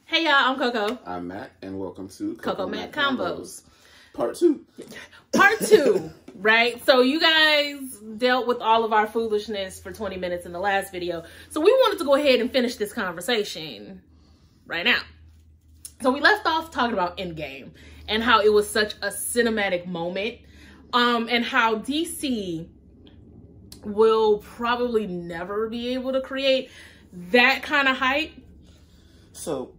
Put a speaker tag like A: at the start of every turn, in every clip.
A: Hey y'all, I'm Coco.
B: I'm Matt, and welcome to
A: Coco Matt Convos.
B: Part 2.
A: Part 2, right? So you guys dealt with all of our foolishness for 20 minutes in the last video. So we wanted to go ahead and finish this conversation right now. So we left off talking about Endgame and how it was such a cinematic moment. And how DC will probably never be able to create that kind of hype.
B: So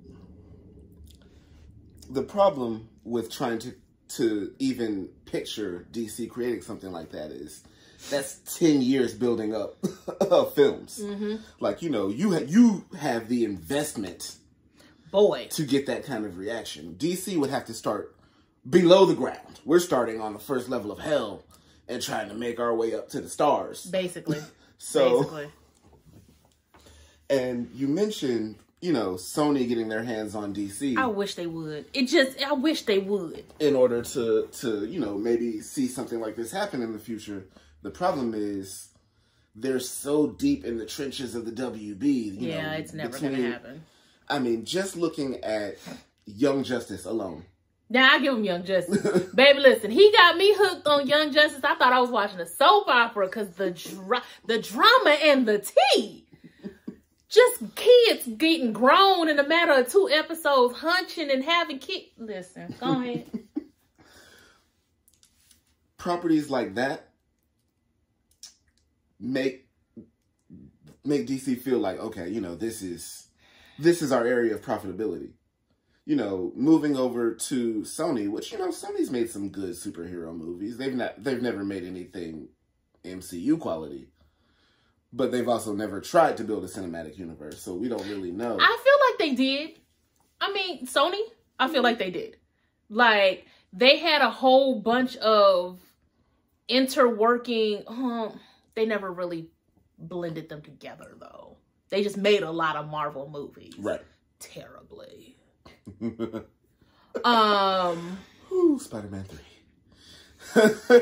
B: the problem with trying to even picture DC creating something like that is that's 10 years building up of films. Mm-hmm. Like, you know, you have the investment to get that kind of reaction. DC would have to start below the ground. We're starting on the first level of hell and trying to make our way up to the stars. Basically. And you mentioned, you know, Sony getting their hands on DC.
A: I wish they would. I wish they would.
B: In order to, you know, maybe see something like this happen in the future. The problem is they're so deep in the trenches of the WB. You know,
A: it's never going to happen.
B: I mean, just looking at Young Justice alone.
A: Now, I give him Young Justice. Baby, listen, he got me hooked on Young Justice. I thought I was watching a soap opera because the drama and the tea. Just kids getting grown in a matter of 2 episodes, hunching and having kids. Listen, go ahead.
B: Properties like that make DC feel like, okay, you know, this is our area of profitability. You know, moving over to Sony, which, you know, Sony's made some good superhero movies. They've never made anything MCU quality. But they've also never tried to build a cinematic universe, so we don't really know.
A: I feel like they did. I mean, Sony, I feel like they did. Like, they had a whole bunch of interworking... they never really blended them together, though. They just made a lot of Marvel movies. Right. Terribly.
B: Spider-Man 3.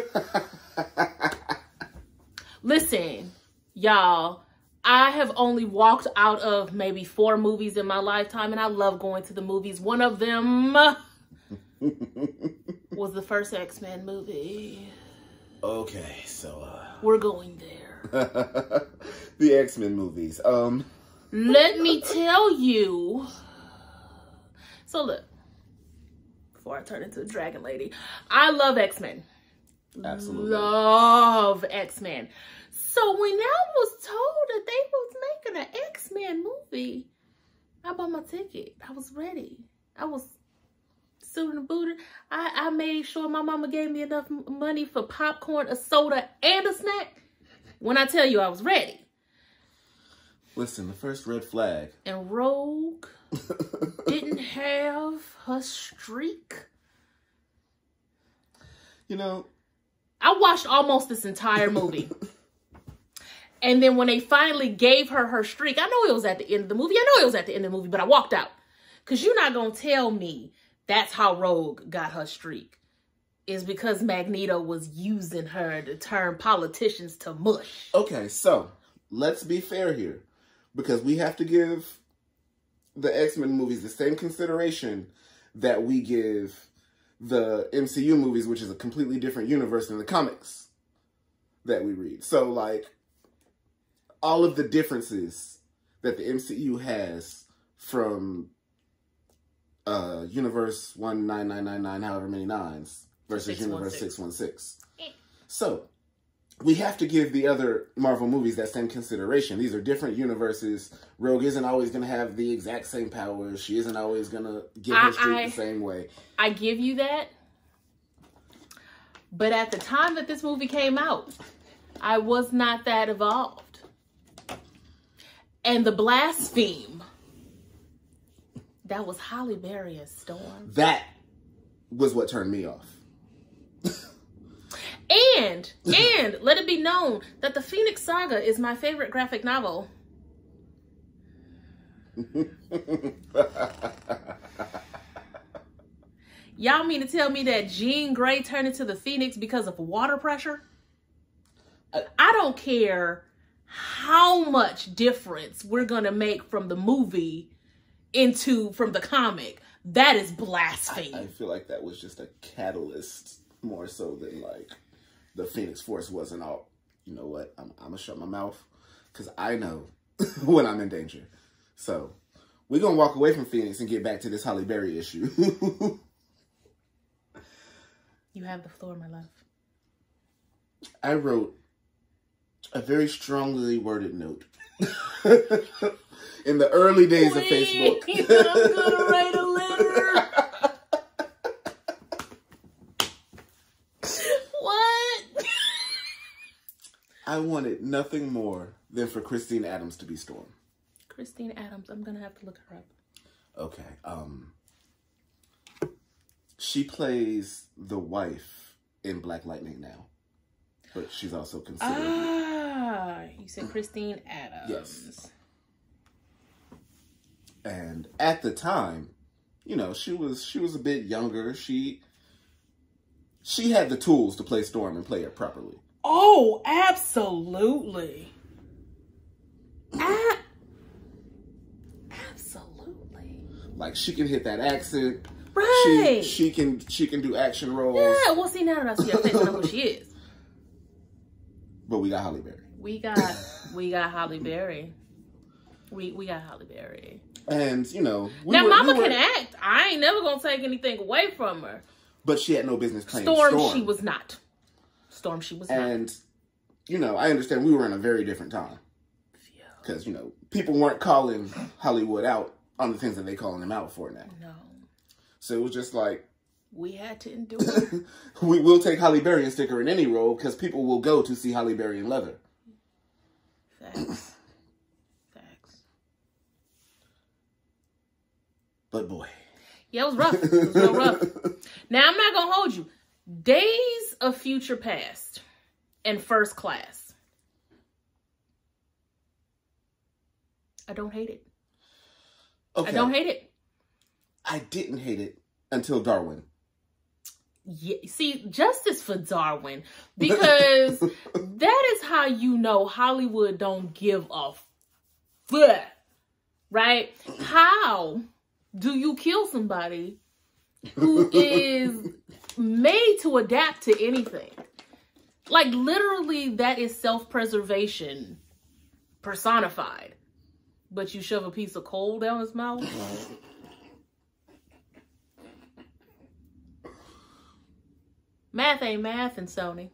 A: Listen, y'all, I have only walked out of maybe 4 movies in my lifetime, and I love going to the movies. One of them was the first X-Men movie.
B: Okay, so
A: we're going there.
B: The X-Men movies.
A: Let me tell you. So look, before I turn into a dragon lady, I love X-Men.
B: Absolutely.
A: Love X-Men. So when I was told that they was making an X-Men movie, I bought my ticket. I was ready. I was suited and booted. I made sure my mama gave me enough money for popcorn, a soda, and a snack. When I tell you I was ready.
B: Listen, the first red flag.
A: And Rogue didn't have her streak.
B: You know,
A: I watched almost this entire movie. And then when they finally gave her streak, I know it was at the end of the movie. But I walked out. Because you're not going to tell me that's how Rogue got her streak. It's because Magneto was using her to turn politicians to mush.
B: Okay, so let's be fair here. Because we have to give the X-Men movies the same consideration that we give the MCU movies, which is a completely different universe than the comics that we read. So, like, all of the differences that the MCU has from Universe 19999, however many nines, versus Universe 616. So, we have to give the other Marvel movies that same consideration. These are different universes. Rogue isn't always going to have the exact same powers. She isn't always going to get her streak the same way.
A: I give you that. But at the time that this movie came out, I was not that evolved. And the blaspheme, that was Halle Berry as Storm.
B: That was what turned me off.
A: And let it be known that the Phoenix Saga is my favorite graphic novel. Y'all mean to tell me that Jean Grey turned into the Phoenix because of water pressure? I don't care how much difference we're going to make from the movie into from the comic. That is blasphemy.
B: I feel like that was just a catalyst more so than like the Phoenix Force wasn't all, you know what, I'm going to shut my mouth because I know when I'm in danger. So we're going to walk away from Phoenix and get back to this Halle Berry issue.
A: You have the floor, my love.
B: I wrote a very strongly worded note in the early days of Facebook.
A: I'm going to write a letter. What?
B: I wanted nothing more than for Christine Adams to be Storm.
A: Christine Adams, I'm going to have to look her up.
B: Okay. She plays the wife in Black Lightning now. But she's also considered...
A: You said Christine Adams.
B: Yes. And at the time, you know, she was a bit younger. She had the tools to play Storm and play it properly.
A: Oh, absolutely. Absolutely.
B: Like, she can hit that accent.
A: Right.
B: She can do action roles.
A: Yeah, well, see, now that I see her face, I know who she is.
B: But we got Halle Berry.
A: We got Halle Berry. We got Halle Berry.
B: And, you know...
A: Mama can act. I ain't never gonna take anything away from her.
B: But she had no business playing
A: Storm. She was not. Storm, she was not.
B: And, you know, I understand we were in a very different time. Because, you know, people weren't calling Hollywood out on the things that they calling them out for now.
A: No.
B: So it was just like...
A: We had to endure it.
B: We will take Halle Berry and stick her in any role because people will go to see Halle Berry in leather.
A: Facts. Facts.
B: But boy.
A: Yeah, it was rough. It was real rough. Now, I'm not going to hold you. Days of Future Past and First Class. I don't hate it. Okay. I don't hate it.
B: I didn't hate it until Darwin.
A: Yeah, see, justice for Darwin, because that is how you know Hollywood don't give a fuck, right? How do you kill somebody who is made to adapt to anything? Like, literally, that is self-preservation personified. But you shove a piece of coal down his mouth? Math ain't math, and Sony.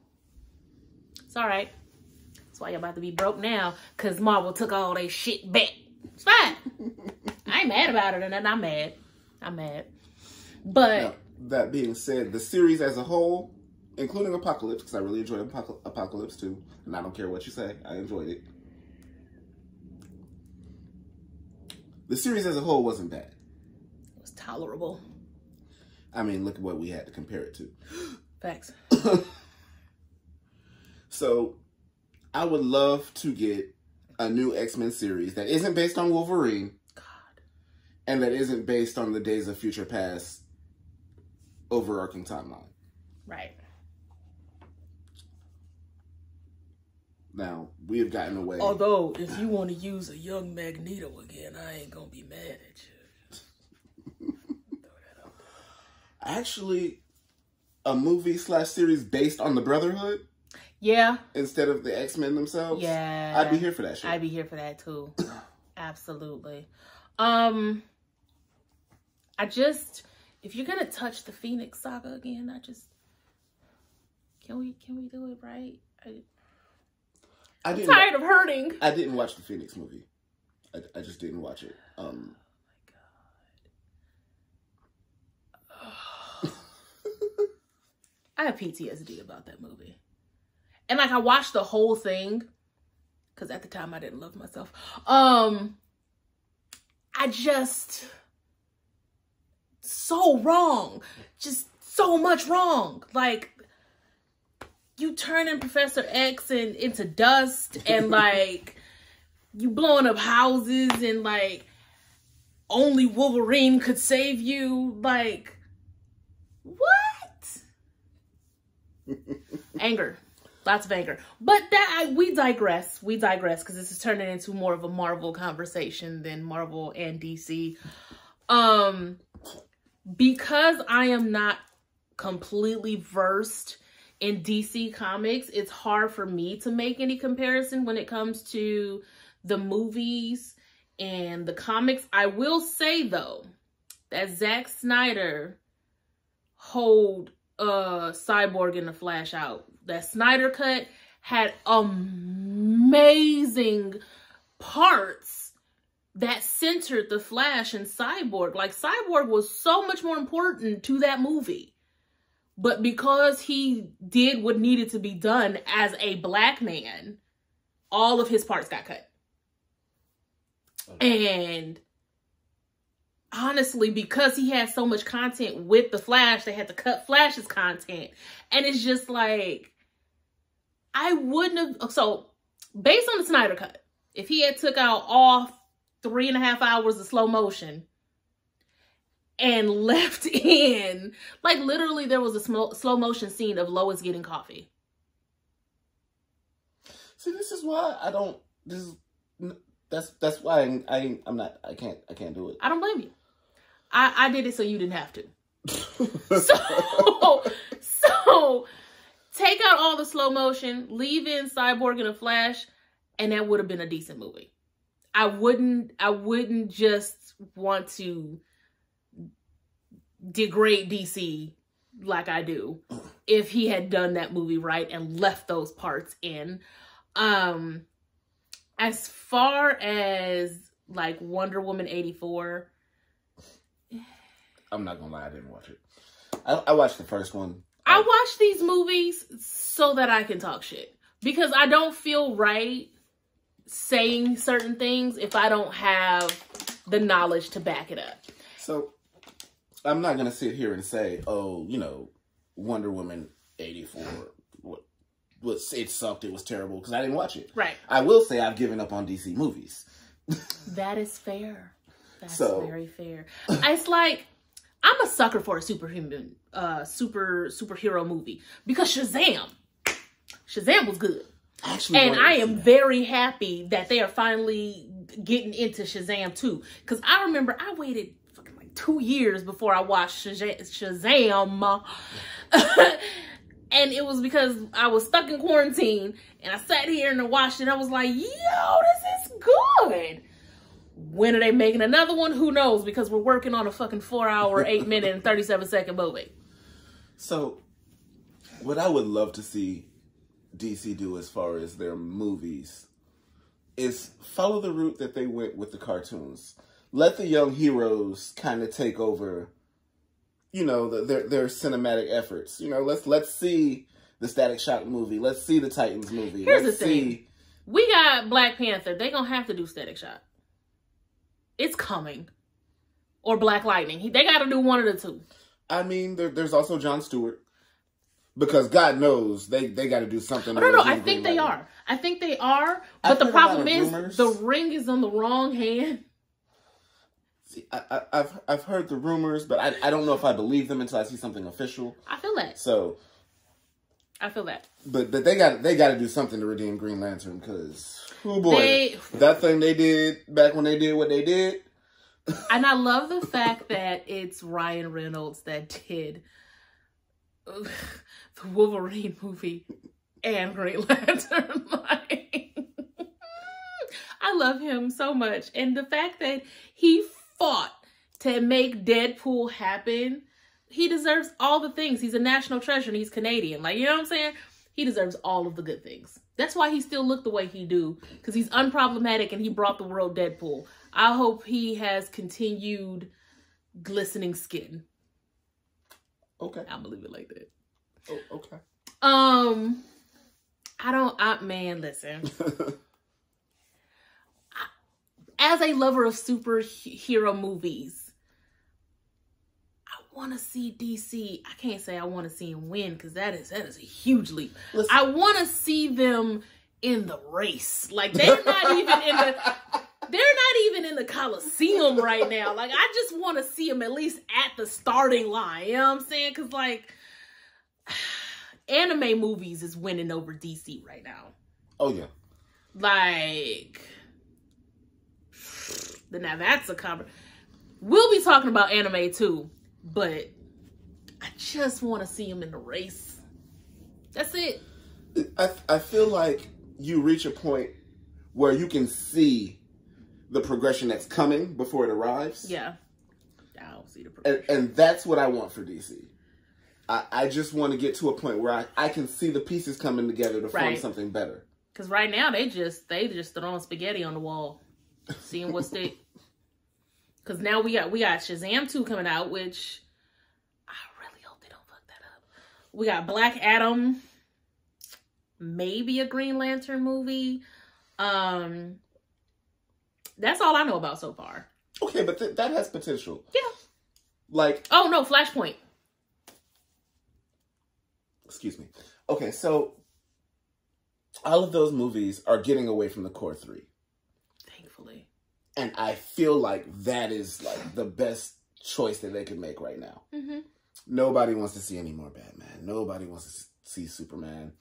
A: It's all right. That's why you're about to be broke now, because Marvel took all their shit back. It's fine. I ain't mad about it, and I'm mad. I'm mad. But...
B: Now, that being said, the series as a whole, including Apocalypse, because I really enjoyed Apocalypse too, and I don't care what you say, I enjoyed it. The series as a whole wasn't bad.
A: It was tolerable.
B: I mean, look at what we had to compare it to.
A: Facts.
B: So, I would love to get a new X-Men series that isn't based on Wolverine.
A: God.
B: And that isn't based on the Days of Future Past overarching timeline.
A: Right.
B: Now, we have gotten away.
A: Although, if you want to use a young Magneto again, I ain't going to be mad at you. Throw that out there.
B: Actually, a movie/series based on the Brotherhood?
A: Yeah.
B: Instead of the X-Men themselves?
A: Yeah.
B: I'd be here for that shit.
A: I'd be here for that too. Absolutely. If you're gonna touch the Phoenix saga again, can we do it right? I'm tired of hurting.
B: I didn't watch the Phoenix movie. I just didn't watch it.
A: Oh my God. I have PTSD about that movie. And like, I watched the whole thing because at the time I didn't love myself. So wrong. Just so much wrong. Like, you turning Professor X into dust, and like, you blowing up houses, and like, only Wolverine could save you. Like, what? Anger. Lots of anger. But we digress. We digress because this is turning into more of a Marvel conversation than Marvel and DC. Because I am not completely versed in DC comics, it's hard for me to make any comparison when it comes to the movies and the comics. I will say, though, that Zack Snyder hold Cyborg and the Flash out. That Snyder cut had amazing parts that centered the Flash and Cyborg. Like, Cyborg was so much more important to that movie. But because he did what needed to be done as a black man, all of his parts got cut. Okay. And honestly, because he had so much content with the Flash, they had to cut Flash's content. And it's just like, I wouldn't have... So, based on the Snyder cut, if he had took out all 3.5 hours of slow motion and left in, like, literally there was a slow motion scene of Lois getting coffee.
B: See, this is why I don't... That's why I can't do it.
A: I don't blame you. I did it so you didn't have to. So take out all the slow motion, leave in Cyborg and a Flash, and that would have been a decent movie. I wouldn't just want to degrade DC like I do if he had done that movie right and left those parts in. As far as like Wonder Woman 84,
B: I'm not gonna lie, I didn't watch it. I watched the first one.
A: I watch these movies so that I can talk shit. Because I don't feel right saying certain things if I don't have the knowledge to back it up.
B: So, I'm not gonna sit here and say, oh, you know, Wonder Woman 84, it sucked, it was terrible, because I didn't watch it.
A: Right.
B: I will say I've given up on DC movies.
A: That is fair. That's very fair. It's like, I'm a sucker for a superhero movie because Shazam was good. And I am very happy that they are finally getting into Shazam too. Because I remember I waited fucking like 2 years before I watched Shazam. And it was because I was stuck in quarantine and I sat here and I watched it and I was like, yo, this is good. When are they making another one? Who knows? Because we're working on a fucking 4-hour, 8-minute, and 37-second movie.
B: So, what I would love to see DC do as far as their movies is follow the route that they went with the cartoons. Let the young heroes kind of take over, you know, their cinematic efforts. You know, let's see the Static Shock movie. Let's see the Titans movie.
A: Here's the thing. We got Black Panther. They're going to have to do Static Shock. It's coming. Or Black Lightning. They got to do one of the two.
B: I mean, there's also Jon Stewart. Because God knows they got to do something.
A: No, I think they are. I think they are. But the problem is the ring is on the wrong hand.
B: See, I've heard the rumors, but I don't know if I believe them until I see something official.
A: I feel that.
B: So.
A: I feel that.
B: But they got to do something to redeem Green Lantern because, oh boy, that thing they did back when they did what they did.
A: And I love the fact that it's Ryan Reynolds that did the Wolverine movie and Green Lantern. I love him so much. And the fact that he fought to make Deadpool happen, he deserves all the things. He's a national treasure and he's Canadian. Like, you know what I'm saying? He deserves all of the good things. That's why he still looked the way he do. Because he's unproblematic and he brought the world Deadpool. I hope he has continued glistening skin.
B: Okay.
A: I'm gonna leave it like that.
B: Oh, okay.
A: Man, listen. As a lover of superhero movies, I want to see DC. I can't say I want to see him win because that is a huge leap. Listen. I want to see them in the race. Like they're not even in the Coliseum right now. Like I just want to see them at least at the starting line. You know what I'm saying? Because like anime movies is winning over DC right now.
B: Oh, yeah.
A: Like, now that's a conversation. We'll be talking about anime too, but I just want to see him in the race. That's it.
B: I feel like you reach a point where you can see the progression that's coming before it arrives.
A: Yeah. I don't see the progression.
B: And that's what I want for DC. I just want to get to a point where I can see the pieces coming together to form something better. Because
A: right now they just throwing spaghetti on the wall, seeing what stick. Because now we got Shazam 2 coming out, which I really hope they don't fuck that up. We got Black Adam, maybe a Green Lantern movie. That's all I know about so far.
B: Okay, but that has potential.
A: Yeah.
B: Like,
A: oh no, Flashpoint.
B: Excuse me. Okay, so all of those movies are getting away from the core three.
A: Thankfully.
B: And I feel like that is like the best choice that they could make right now. Mm-hmm. Nobody wants to see any more Batman. Nobody wants to see Superman.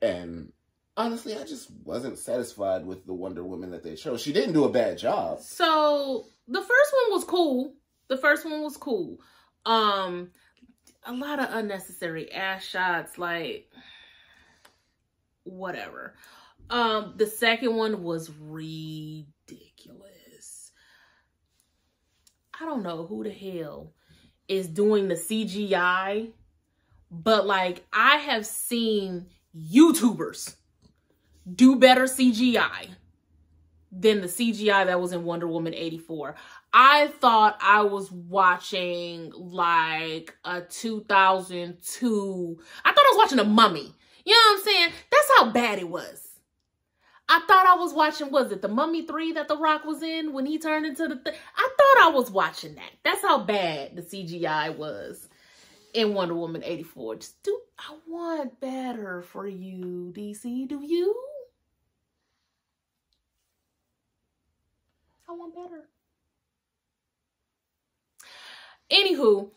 B: And honestly, I just wasn't satisfied with the Wonder Woman that they chose. She didn't do a bad job.
A: So the first one was cool. A lot of unnecessary ass shots, like whatever. The second one was ridiculous. I don't know who the hell is doing the CGI, but like I have seen YouTubers do better CGI than the CGI that was in Wonder Woman 84. I thought I was watching like a 2002. I thought I was watching a Mummy. You know what I'm saying? That's how bad it was. I thought I was watching, was it The Mummy 3 that The Rock was in when he turned into the thing? I thought I was watching that. That's how bad the CGI was in Wonder Woman 84. Just I want better for you, DC. Do you? I want better. Anywho,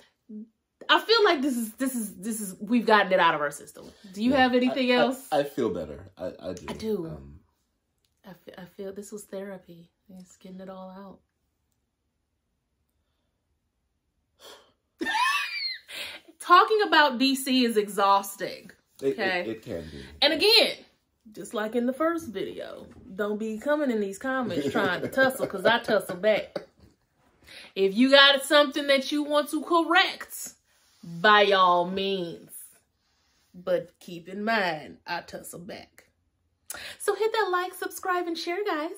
A: I feel like this is we've gotten it out of our system. Do you have anything else?
B: I feel better. I do.
A: I do. I feel this was therapy. It's getting it all out. Talking about DC is exhausting. Okay,
B: it can be.
A: And again, just like in the first video, don't be coming in these comments trying to tussle, because I tussle back. If you got something that you want to correct, by all means. But keep in mind, I tussle back. So hit that like, subscribe, and share, guys.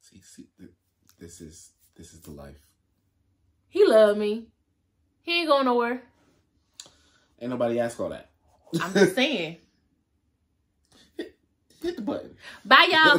B: See, this is the life.
A: He love me. He ain't going nowhere.
B: Ain't nobody ask all that.
A: I'm just saying.
B: Hit the button.
A: Bye, y'all.